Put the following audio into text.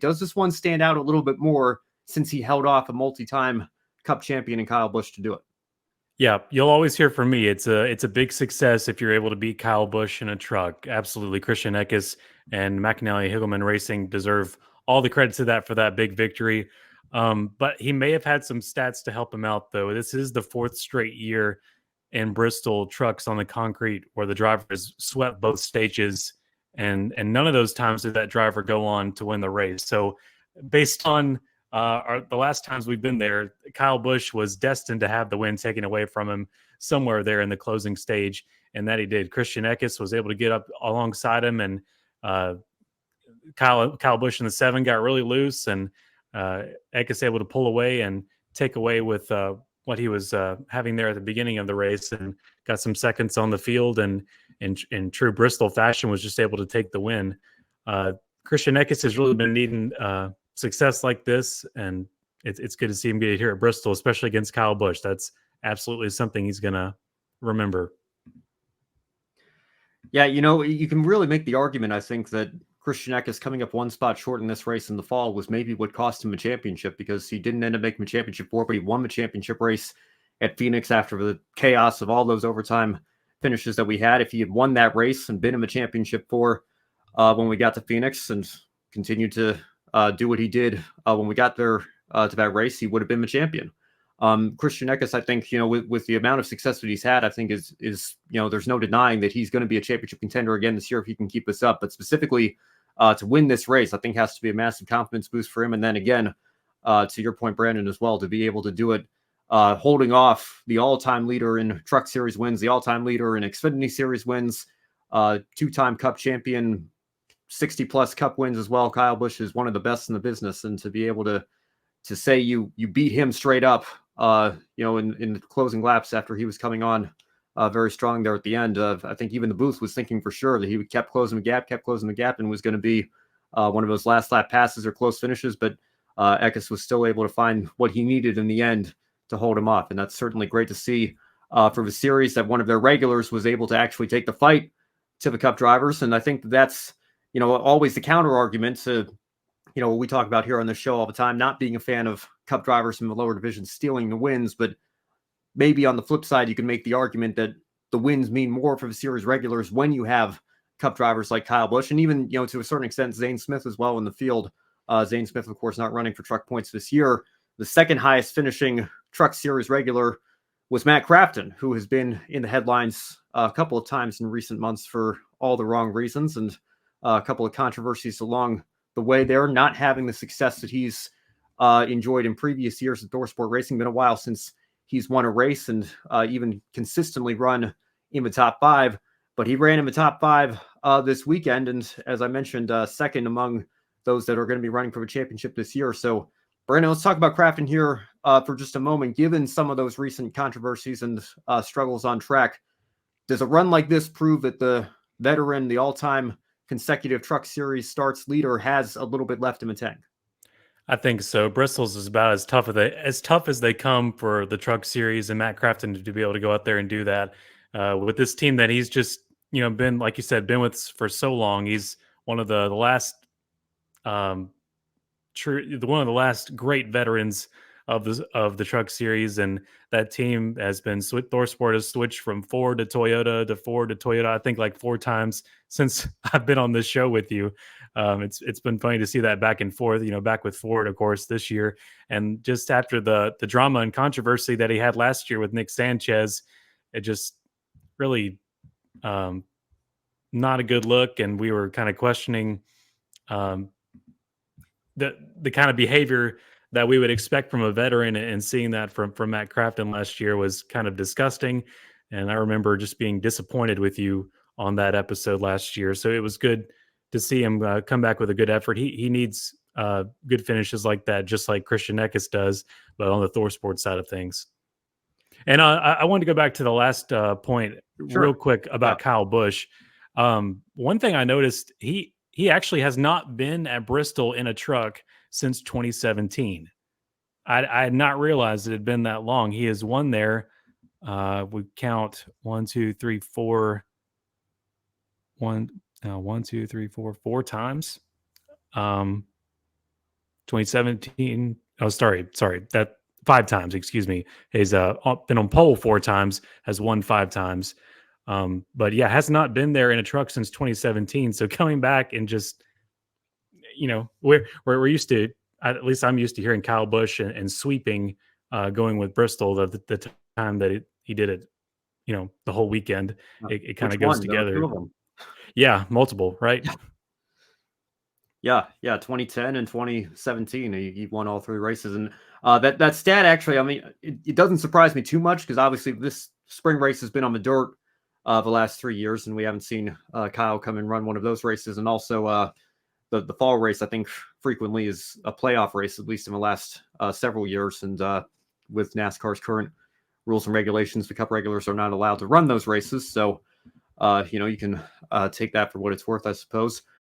does this one stand out a little bit more since he held off a multi-time Cup champion in Kyle Busch to do it? Yeah, you'll always hear from me. It's a big success if you're able to beat Kyle Busch in a truck. Absolutely, Christian Eckes and McAnally Higgleman Racing deserve all the credit to that for that big victory. But he may have had some stats to help him out, though. This is the 4th straight year in Bristol trucks on the concrete where the driver has swept both stages, and none of those times did that driver go on to win the race. So, based on the last times we've been there, Kyle Busch was destined to have the win taken away from him somewhere there in the closing stage, and that he did. Christian Eckes was able to get up alongside him, and Kyle Busch in the 7 got really loose, and Eckes able to pull away and take away with what he was having there at the beginning of the race, and got some seconds on the field, and in true Bristol fashion was just able to take the win. Christian Eckes has really been needing success like this, and it's good to see him get it here at Bristol, especially against Kyle Busch. That's absolutely something he's going to remember. Yeah, you can really make the argument, I think, that Christian Eckes coming up one spot short in this race in the fall was maybe what cost him a championship, because he didn't end up making a championship 4, but he won the championship race at Phoenix after the chaos of all those overtime finishes that we had. If he had won that race and been in the championship 4 when we got to Phoenix and continued to do what he did when we got there to that race, he would have been the champion. Christian Eckes, I think, with the amount of success that he's had, I think is there's no denying that he's going to be a championship contender again this year if he can keep this up. But specifically to win this race, I think has to be a massive confidence boost for him. And then again, to your point, Brandon, as well, to be able to do it, holding off the all-time leader in Truck Series wins, the all-time leader in Xfinity Series wins, 2-time Cup champion, 60-plus Cup wins as well. Kyle Busch is one of the best in the business, and to be able to say you beat him straight up, in the closing laps after he was coming on very strong there at the end. I think even the booth was thinking for sure that he kept closing the gap, and was going to be one of those last lap passes or close finishes. But Eckes was still able to find what he needed in the end to hold him off, and that's certainly great to see for the series that one of their regulars was able to actually take the fight to the Cup drivers. And I think that's always the counter argument to what we talk about here on the show all the time, not being a fan of Cup drivers from the lower division stealing the wins, but maybe on the flip side, you can make the argument that the wins mean more for the series regulars when you have Cup drivers like Kyle Busch, and even, to a certain extent, Zane Smith as well in the field. Zane Smith, of course, not running for truck points this year. The second highest finishing Truck Series regular was Matt Crafton, who has been in the headlines a couple of times in recent months for all the wrong reasons, and a couple of controversies along the way there, not having the success that he's enjoyed in previous years at Motorsport Racing. Been a while since he's won a race and even consistently run in the top 5, but he ran in the top 5 this weekend, and as I mentioned, second among those that are going to be running for the championship this year. So, Brandon, let's talk about Crafton here for just a moment. Given some of those recent controversies and struggles on track, does a run like this prove that the veteran, the all-time consecutive Truck Series starts leader, has a little bit left in the tank? I think so. Bristol's is about as tough as they come for the Truck Series, and Matt Crafton to be able to go out there and do that with this team that he's just been, like you said, been with for so long. He's one of the last one of the last great veterans of the Truck Series, and that team has been Motorsport has switched from Ford to Toyota to Ford to Toyota, I think like 4 times since I've been on this show with you. It's been funny to see that back and forth, back with Ford, of course, this year, and just after the drama and controversy that he had last year with Nick Sanchez, it just really not a good look, and we were kind of questioning the kind of behavior that we would expect from a veteran, and seeing that from Matt Crafton last year was kind of disgusting. And I remember just being disappointed with you on that episode last year. So it was good to see him come back with a good effort. He needs good finishes like that, just like Christian Eckes does, but on the Thorsport side of things. And I wanted to go back to the last point real quick about Kyle Busch. One thing I noticed, he actually has not been at Bristol in a truck since 2017. I had not realized it had been that long. He has won there. We count 4 times. 2017. Oh, sorry. That 5 times, excuse me. He's been on pole 4 times, has won 5 times. But yeah, has not been there in a truck since 2017. So coming back and just, we're used to, at least I'm used to hearing Kyle Busch and sweeping, going with Bristol the time that he did it, the whole weekend. It kind Which of goes one? There were two together. of them. Yeah, multiple, right? Yeah, 2010 and 2017. He won all 3 races, and that stat actually, I mean, it doesn't surprise me too much because obviously this spring race has been on the dirt the last 3 years, and we haven't seen Kyle come and run one of those races. And also the fall race, I think, frequently is a playoff race, at least in the last several years. And with NASCAR's current rules and regulations, the Cup regulars are not allowed to run those races. So you can take that for what it's worth, I suppose.